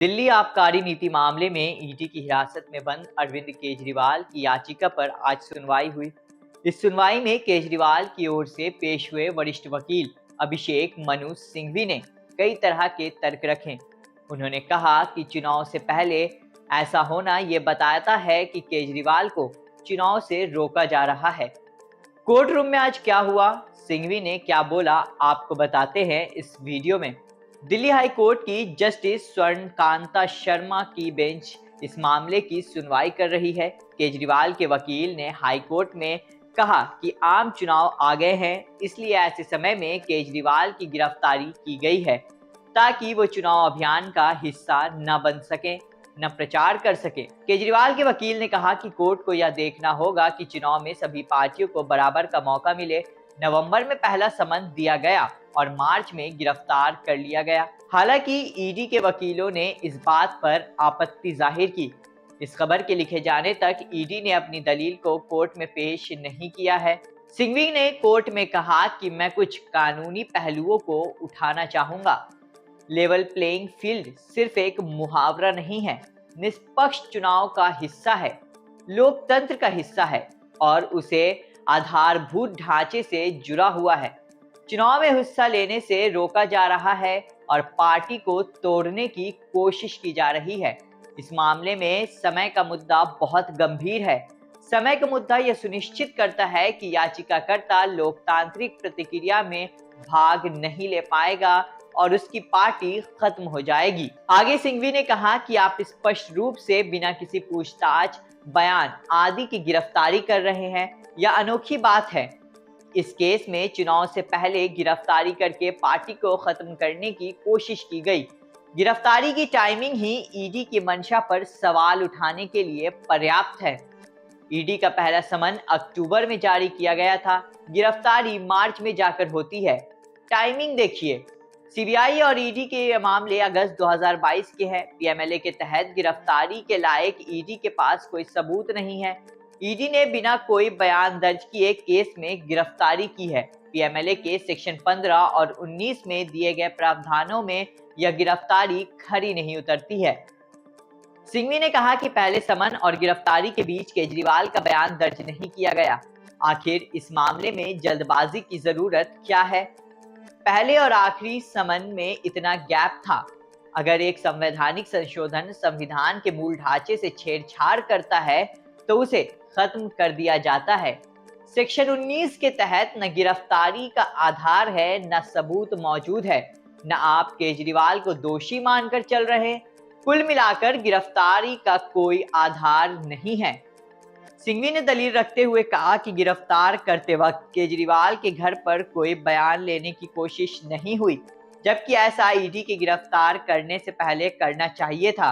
दिल्ली आबकारी नीति मामले में ईडी की हिरासत में बंद अरविंद केजरीवाल की याचिका पर आज सुनवाई हुई। इस सुनवाई में केजरीवाल की ओर से पेश हुए वरिष्ठ वकील अभिषेक मनु सिंघवी ने कई तरह के तर्क रखे। उन्होंने कहा कि चुनाव से पहले ऐसा होना ये बताता है कि केजरीवाल को चुनाव से रोका जा रहा है। कोर्ट रूम में आज क्या हुआ, सिंघवी ने क्या बोला, आपको बताते हैं इस वीडियो में। दिल्ली हाई कोर्ट की जस्टिस स्वर्णकांता शर्मा की बेंच इस मामले की सुनवाई कर रही है। केजरीवाल के वकील ने हाई कोर्ट में कहा कि आम चुनाव आ गए हैं, इसलिए ऐसे समय में केजरीवाल की गिरफ्तारी की गई है ताकि वो चुनाव अभियान का हिस्सा न बन सके, न प्रचार कर सके। केजरीवाल के वकील ने कहा कि कोर्ट को यह देखना होगा कि चुनाव में सभी पार्टियों को बराबर का मौका मिले। नवंबर में पहला समन दिया गया और मार्च में गिरफ्तार कर लिया गया। हालांकि ईडी के वकीलों ने इस बात पर आपत्ति जाहिर की। इस खबर के लिखे जाने तक ईडी ने अपनी दलील को कोर्ट में पेश नहीं किया है। सिंघवी ने कोर्ट में कहा कि मैं कुछ कानूनी पहलुओं को उठाना चाहूंगा। लेवल प्लेइंग फील्ड सिर्फ एक मुहावरा नहीं है, निष्पक्ष चुनाव का हिस्सा है, लोकतंत्र का हिस्सा है और उसे आधारभूत ढांचे से जुड़ा हुआ है। चुनाव में हिस्सा लेने से रोका जा रहा है और पार्टी को तोड़ने की कोशिश की जा रही है। इस मामले में समय का मुद्दा बहुत गंभीर है। समय का मुद्दा यह सुनिश्चित करता है कि याचिकाकर्ता लोकतांत्रिक प्रतिक्रिया में भाग नहीं ले पाएगा और उसकी पार्टी खत्म हो जाएगी। आगे सिंघवी ने कहा कि आप स्पष्ट रूप से बिना किसी पूछताछ, बयान आदि की गिरफ्तारी कर रहे हैं। यह अनोखी बात है। इस केस में चुनाव से पहले गिरफ्तारी करके पार्टी को खत्म करने की कोशिश की गई। गिरफ्तारी की टाइमिंग ही ईडी की मंशा पर सवाल उठाने के लिए पर्याप्त है। ईडी का पहला समन अक्टूबर में जारी किया गया था, गिरफ्तारी मार्च में जाकर होती है। टाइमिंग देखिए, सीबीआई और ईडी के ये मामले अगस्त 2022 के हैं। पीएमएलए के तहत गिरफ्तारी के लायक ईडी के पास कोई सबूत नहीं है। ईडी ने बिना कोई बयान दर्ज किए केस में गिरफ्तारी की है। पीएमएलए के सेक्शन 15 और 19 में दिए गए प्रावधानों में यह गिरफ्तारी खरी नहीं उतरती है। सिंघवी ने कहा कि पहले समन और गिरफ्तारी के बीच केजरीवाल का बयान दर्ज नहीं किया गया। आखिर इस मामले में जल्दबाजी की जरूरत क्या है? पहले और आखिरी समन में इतना गैप था। अगर एक संवैधानिक संशोधन संविधान के मूल ढांचे से छेड़छाड़ करता है तो उसे खत्म कर दिया जाता है। सेक्शन 19 के तहत न गिरफ्तारी का आधार है, न सबूत मौजूद है, न आप केजरीवाल को दोषी मानकर चल रहे। कुल मिलाकर गिरफ्तारी का कोई आधार नहीं है। सिंघवी ने दलील रखते हुए कहा कि गिरफ्तार करते वक्त केजरीवाल के घर पर कोई बयान लेने की कोशिश नहीं हुई, जबकि ऐसा ईडी के गिरफ्तार करने से पहले करना चाहिए था।